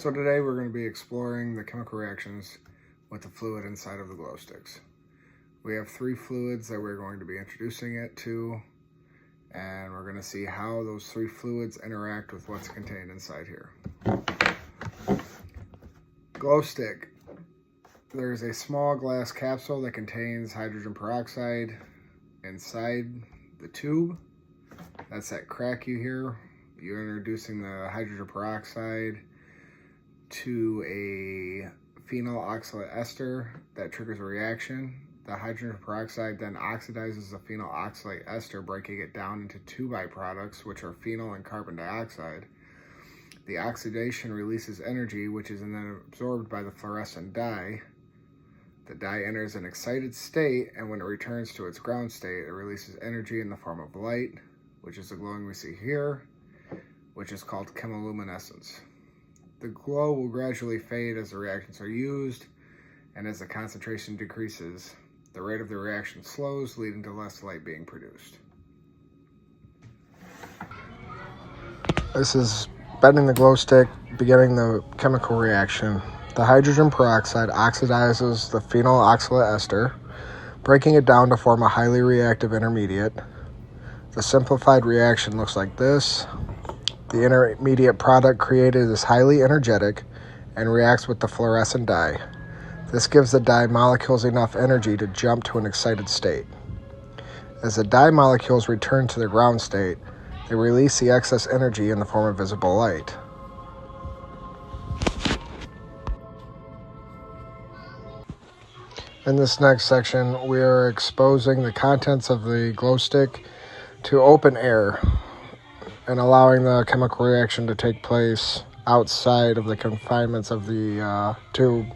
So today we're going to be exploring the chemical reactions with the fluid inside of the glow sticks. We have 3 fluids that we're going to be introducing it to, and we're going to see how those 3 fluids interact with what's contained inside here. Glow stick. There's a small glass capsule that contains hydrogen peroxide inside the tube. That's that crack you hear. You're introducing the hydrogen peroxide to a phenyl oxalate ester that triggers a reaction. The hydrogen peroxide then oxidizes the phenyl oxalate ester, breaking it down into 2 byproducts, which are phenol and carbon dioxide. The oxidation releases energy, which is then absorbed by the fluorescent dye. The dye enters an excited state, and when it returns to its ground state, it releases energy in the form of light, which is the glowing we see here, which is called chemiluminescence. The glow will gradually fade as the reactions are used, and as the concentration decreases, the rate of the reaction slows, leading to less light being produced. This is bending the glow stick, beginning the chemical reaction. The hydrogen peroxide oxidizes the phenyl oxalate ester, breaking it down to form a highly reactive intermediate. The simplified reaction looks like this. The intermediate product created is highly energetic and reacts with the fluorescent dye. This gives the dye molecules enough energy to jump to an excited state. As the dye molecules return to their ground state, they release the excess energy in the form of visible light. In this next section, we are exposing the contents of the glow stick to open air and allowing the chemical reaction to take place outside of the confinements of the tube.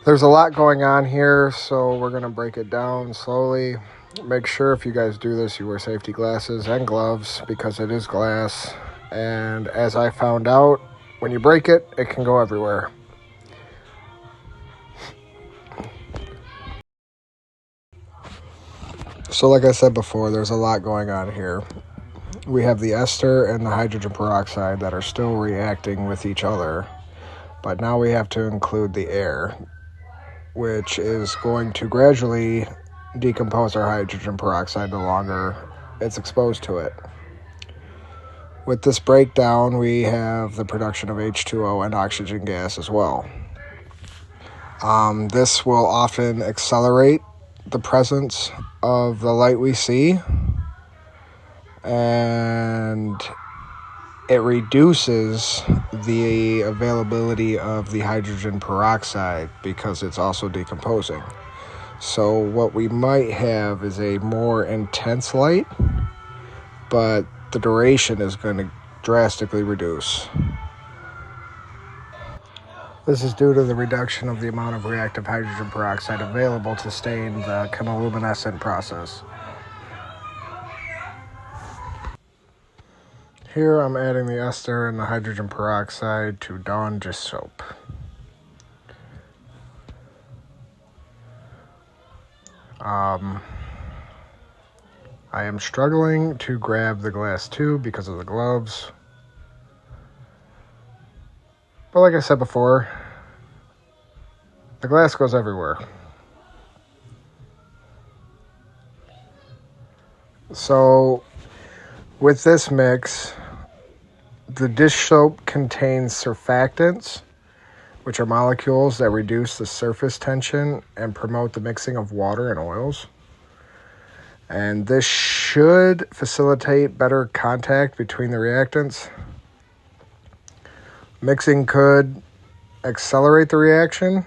There's a lot going on here, so we're going to break it down slowly. Make sure if you guys do this, you wear safety glasses and gloves because it is glass. And as I found out, when you break it, it can go everywhere. So like I said before, there's a lot going on here. We have the ester and the hydrogen peroxide that are still reacting with each other, but now we have to include the air, which is going to gradually decompose our hydrogen peroxide the longer it's exposed to it. With this breakdown, we have the production of H2O and oxygen gas as well. This will often accelerate the presence of the light we see, and it reduces the availability of the hydrogen peroxide because it's also decomposing. So what we might have is a more intense light, but the duration is going to drastically reduce. This is due to the reduction of the amount of reactive hydrogen peroxide available to stain the chemiluminescent process. Here I'm adding the ester and the hydrogen peroxide to Dawn dish soap. I am struggling to grab the glass tube because of the gloves. But like I said before, the glass goes everywhere. So with this mix, the dish soap contains surfactants, which are molecules that reduce the surface tension and promote the mixing of water and oils. And this should facilitate better contact between the reactants. Mixing could accelerate the reaction.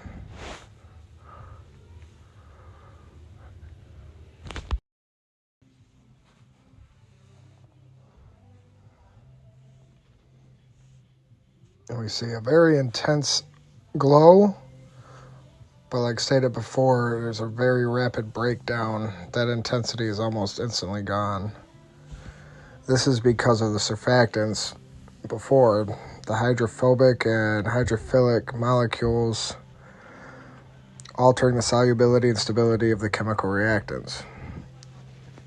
And we see a very intense glow, but like stated before, there's a very rapid breakdown. That intensity is almost instantly gone. This is because of the surfactants before. The hydrophobic and hydrophilic molecules altering the solubility and stability of the chemical reactants.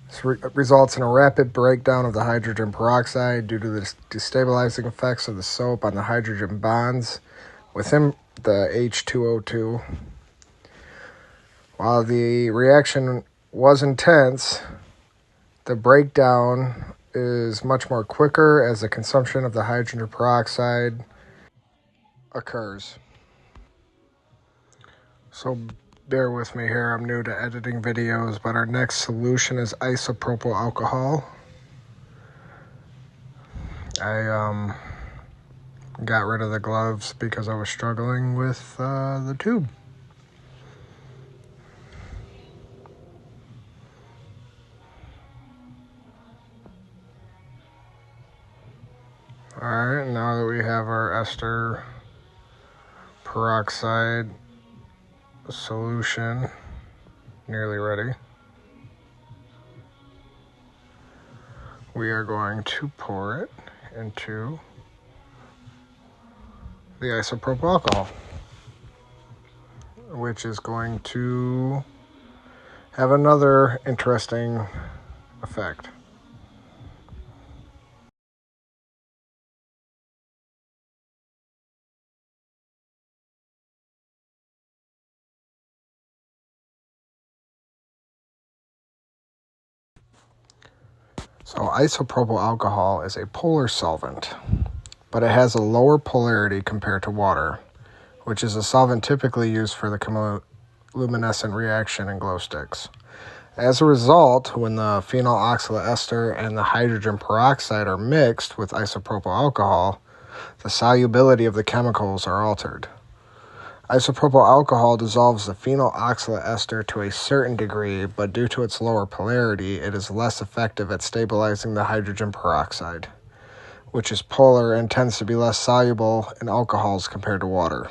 This results in a rapid breakdown of the hydrogen peroxide due to the destabilizing effects of the soap on the hydrogen bonds within the H2O2. While the reaction was intense, the breakdown is much more quicker as the consumption of the hydrogen peroxide occurs. So bear with me here, I'm new to editing videos, but our next solution is isopropyl alcohol. I got rid of the gloves because I was struggling with the tube. Alright, now that we have our ester peroxide solution nearly ready, we are going to pour it into the isopropyl alcohol, which is going to have another interesting effect. So isopropyl alcohol is a polar solvent, but it has a lower polarity compared to water, which is a solvent typically used for the chemiluminescent reaction in glow sticks. As a result, when the phenyl oxalate ester and the hydrogen peroxide are mixed with isopropyl alcohol, the solubility of the chemicals are altered. Isopropyl alcohol dissolves the phenyl oxalate ester to a certain degree, but due to its lower polarity, it is less effective at stabilizing the hydrogen peroxide, which is polar and tends to be less soluble in alcohols compared to water.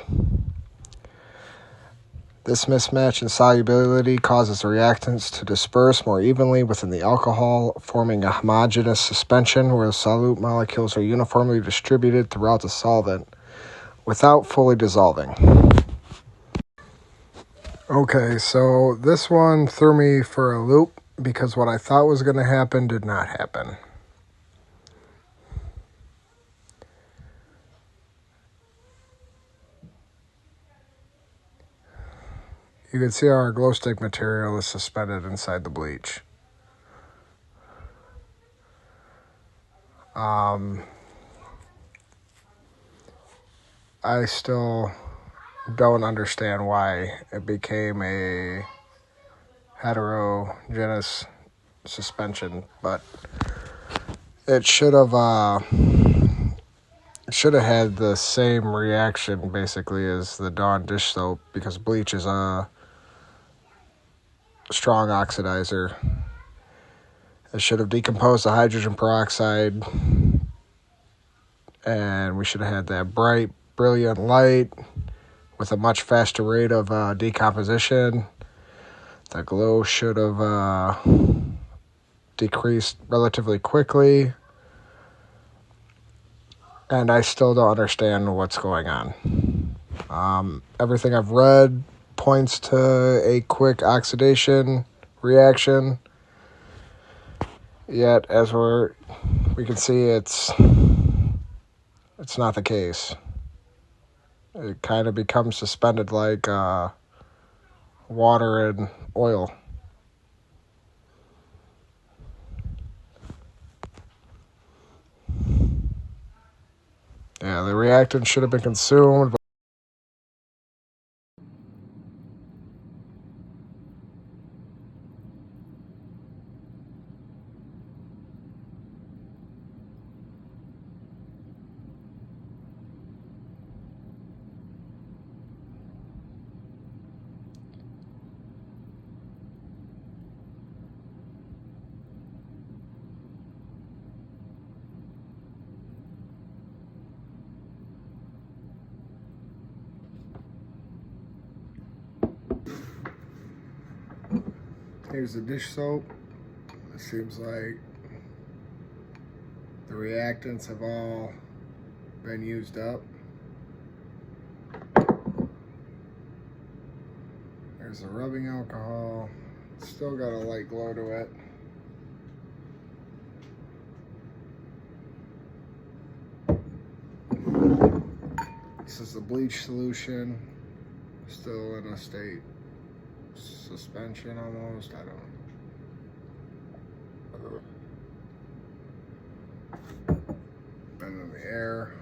This mismatch in solubility causes the reactants to disperse more evenly within the alcohol, forming a homogeneous suspension where the solute molecules are uniformly distributed throughout the solvent without fully dissolving. Okay, so this one threw me for a loop because what I thought was going to happen did not happen. You can see how our glow stick material is suspended inside the bleach. I still don't understand why it became a heterogeneous suspension, but it should have had the same reaction basically as the Dawn dish soap, because bleach is a strong oxidizer. It should have decomposed the hydrogen peroxide, and we should have had that bright, brilliant light with a much faster rate of decomposition. The glow should have decreased relatively quickly, and I still don't understand what's going on. Everything I've read points to a quick oxidation reaction, yet as we can see, it's not the case. It kind of becomes suspended like water and oil. Yeah, the reactant should have been consumed. Here's the dish soap. It seems like the reactants have all been used up. There's the rubbing alcohol. It's still got a light glow to it. This is the bleach solution. Still in a state suspension almost. I don't. And then the air.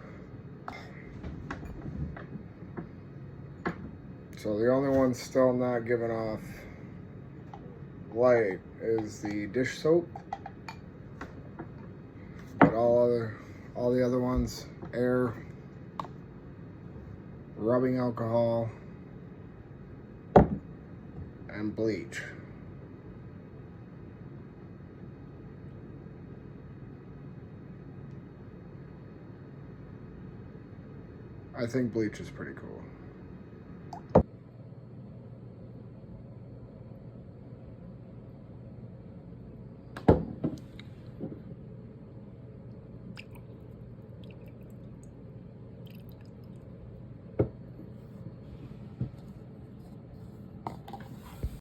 So the only one still not giving off light is the dish soap. But all the other ones, air, rubbing alcohol, and bleach. I think bleach is pretty cool.